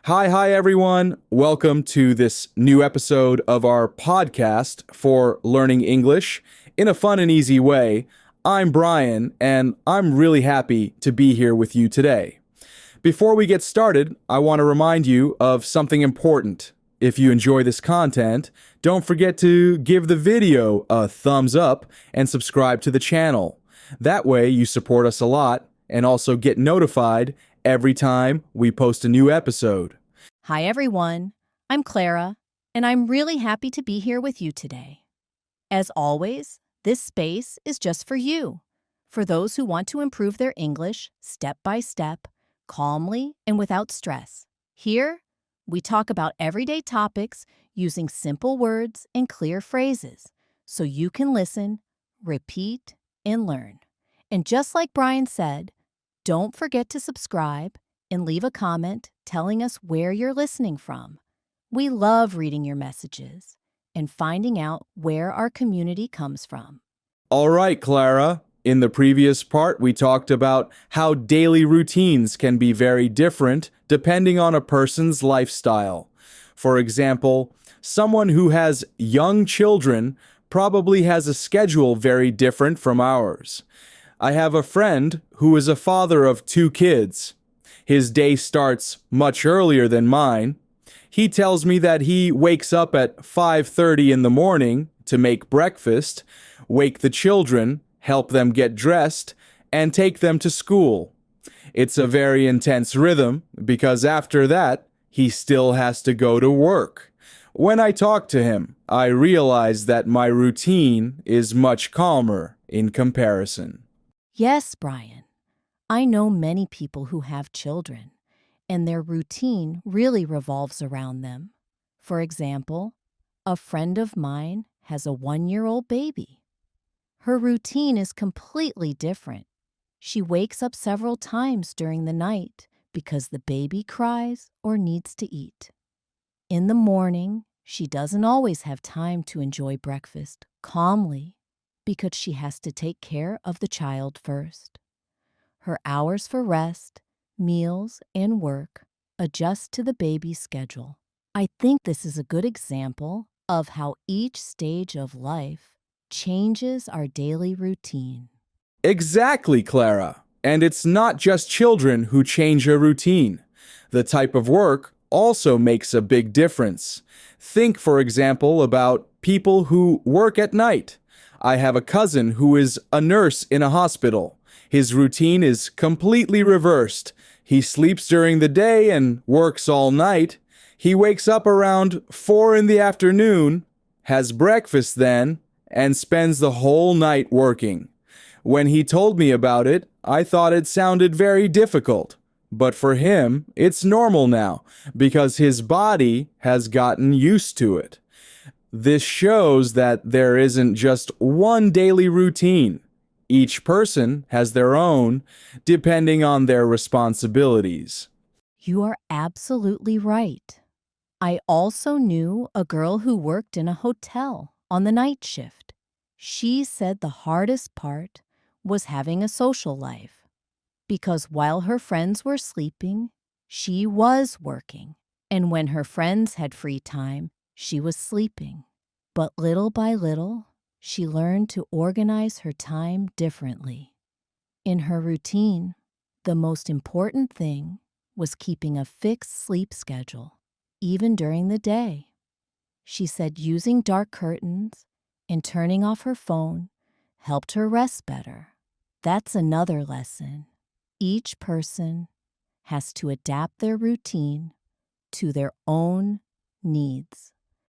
Hi, everyone. Welcome to this new episode of our podcast for learning English in a fun and easy way. I'm Brian, and I'm really happy to be here with you today. Before we get started, I want to remind you of something important. If you enjoy this content, don't forget to give the video a thumbs up and subscribe to the channel. That way, you support us a lot and also get notified every time we post a new episode. Hi, everyone. I'm Clara, and I'm really happy to be here with you today. As always, this space is just for you, for those who want to improve their English step by step, calmly and without stress. Here, we talk about everyday topics using simple words and clear phrases, so you can listen, repeat, and learn. And just like Brian said, don't forget to subscribe and leave a comment telling us where you're listening from. We love reading your messages and finding out where our community comes from. All right, Clara. In the previous part, we talked about how daily routines can be very different depending on a person's lifestyle. For example, someone who has young children probably has a schedule very different from ours. I have a friend who is a father of 2 kids. His day starts much earlier than mine. He tells me that he wakes up at 5:30 in the morning to make breakfast, wake the children, help them get dressed, and take them to school. It's a very intense rhythm because after that, he still has to go to work. When I talk to him, I realize that my routine is much calmer in comparison. Yes, Brian. I know many people who have children, and their routine really revolves around them. For example, a friend of mine has a 1-year-old baby. Her routine is completely different. She wakes up several times during the night because the baby cries or needs to eat. In the morning, she doesn't always have time to enjoy breakfast calmly because she has to take care of the child first. Her hours for rest, meals, and work adjust to the baby's schedule. I think this is a good example of how each stage of life changes our daily routine. Exactly, Clara. And it's not just children who change a routine. The type of work also makes a big difference. Think, for example, about people who work at night. I have a cousin who is a nurse in a hospital. His routine is completely reversed. He sleeps during the day and works all night. He wakes up around 4 in the afternoon, has breakfast then, and spends the whole night working. When he told me about it, I thought it sounded very difficult. But for him, it's normal now because his body has gotten used to it. This shows that there isn't just one daily routine. Each person has their own, depending on their responsibilities. You are absolutely right. I also knew a girl who worked in a hotel on the night shift. She said the hardest part was having a social life because while her friends were sleeping, she was working. And when her friends had free time, she was sleeping. But little by little, she learned to organize her time differently. In her routine, the most important thing was keeping a fixed sleep schedule, even during the day. She said using dark curtains and turning off her phone helped her rest better. That's another lesson. Each person has to adapt their routine to their own needs.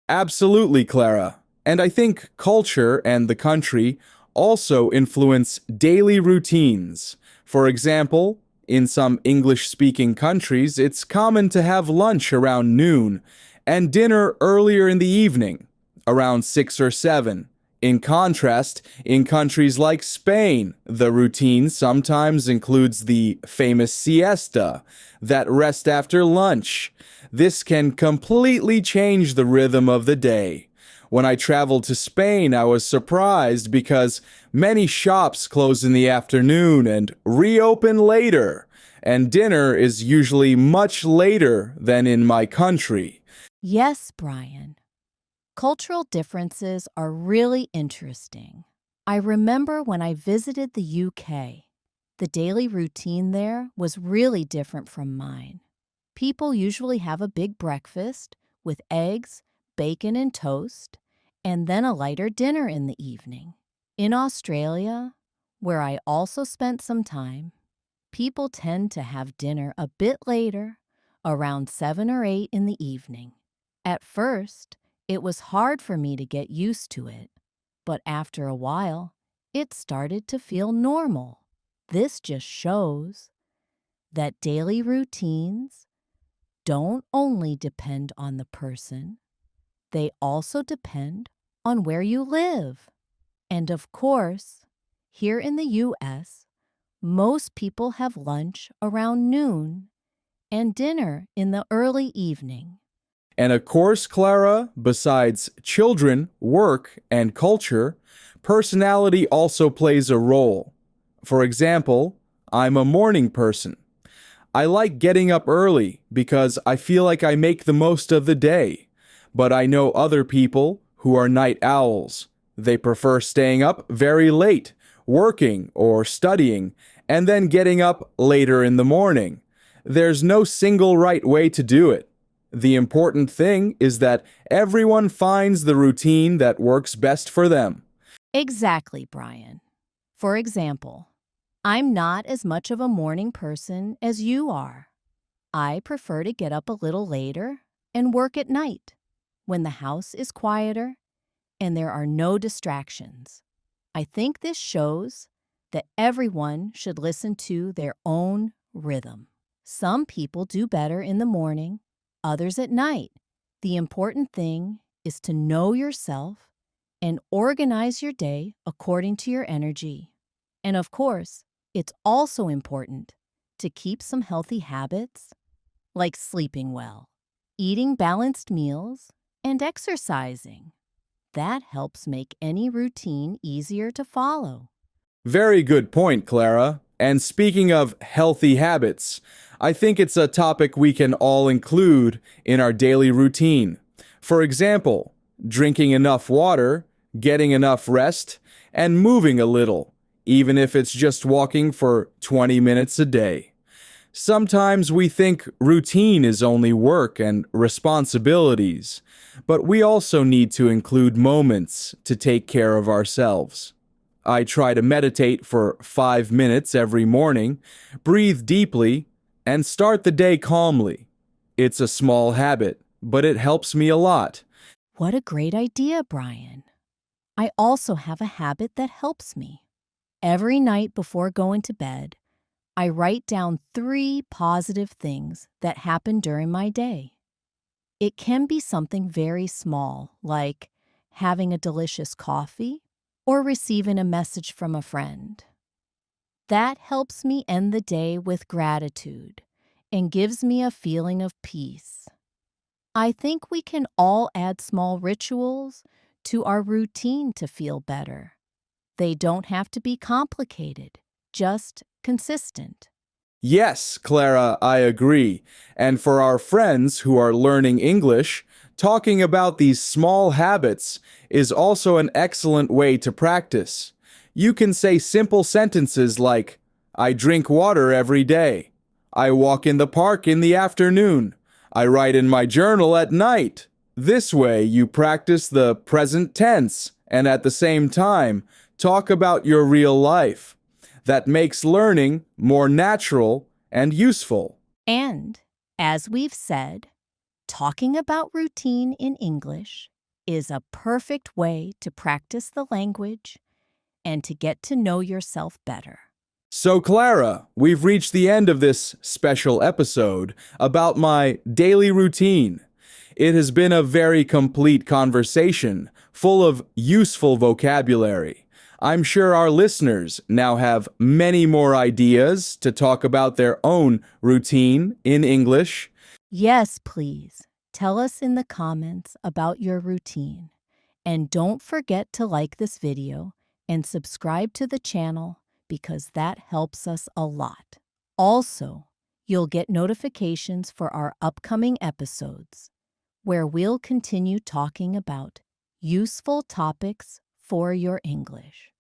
Absolutely, Clara. And I think culture and the country also influence daily routines. For example, in some English-speaking countries, it's common to have lunch around noon and dinner earlier in the evening, around 6 or 7. In contrast, in countries like Spain, the routine sometimes includes the famous siesta, that rest after lunch. This can completely change the rhythm of the day. When I traveled to Spain, I was surprised because many shops close in the afternoon and reopen later. and dinner is usually much later than in my country. Yes, Brian. Cultural differences are really interesting. I remember when I visited the UK, the daily routine there was really different from mine. People usually have a big breakfast with eggs, bacon, and toast, and then a lighter dinner in the evening. In Australia, where I also spent some time, people tend to have dinner a bit later, around 7 or 8 in the evening. At first, it was hard for me to get used to it, but after a while, it started to feel normal. This just shows that daily routines don't only depend on the person, they also depend on where you live. And of course, here in the US, most people have lunch around noon and dinner in the early evening. And of course, Clara, besides children, work, and culture, personality also plays a role. For example, I'm a morning person. I like getting up early because I feel like I make the most of the day. But I know other people who are night owls. They prefer staying up very late, working or studying, and then getting up later in the morning. There's no single right way to do it. The important thing is that everyone finds the routine that works best for them. Exactly, Brian. For example, I'm not as much of a morning person as you are. I prefer to get up a little later and work at night when the house is quieter and there are no distractions. I think this shows that everyone should listen to their own rhythm. Some people do better in the morning, others at night. The important thing is to know yourself and organize your day according to your energy. And of course, it's also important to keep some healthy habits like sleeping well, eating balanced meals, and exercising. That helps make any routine easier to follow. Very good point, Clara. And speaking of healthy habits, I think it's a topic we can all include in our daily routine. For example, drinking enough water, getting enough rest, and moving a little, even if it's just walking for 20 minutes a day. Sometimes we think routine is only work and responsibilities, but we also need to include moments to take care of ourselves. I try to meditate for 5 minutes every morning, breathe deeply, and start the day calmly. It's a small habit, but it helps me a lot. What a great idea, Brian. I also have a habit that helps me. Every night before going to bed, I write down 3 positive things that happened during my day. It can be something very small, like having a delicious coffee or receiving a message from a friend. That helps me end the day with gratitude and gives me a feeling of peace. I think we can all add small rituals to our routine to feel better. They don't have to be complicated, just consistent. Yes, Clara, I agree. And for our friends who are learning English, talking about these small habits is also an excellent way to practice. You can say simple sentences like, I drink water every day. I walk in the park in the afternoon. I write in my journal at night. This way, you practice the present tense and at the same time, talk about your real life. That makes learning more natural and useful. And, as we've said, talking about routine in English is a perfect way to practice the language and to get to know yourself better. So, Clara, we've reached the end of this special episode about my daily routine. It has been a very complete conversation, full of useful vocabulary. I'm sure our listeners now have many more ideas to talk about their own routine in English. Yes, please. Tell us in the comments about your routine. And don't forget to like this video and subscribe to the channel because that helps us a lot. Also, You'll get notifications for our upcoming episodes, where we'll continue talking about useful topics for your English.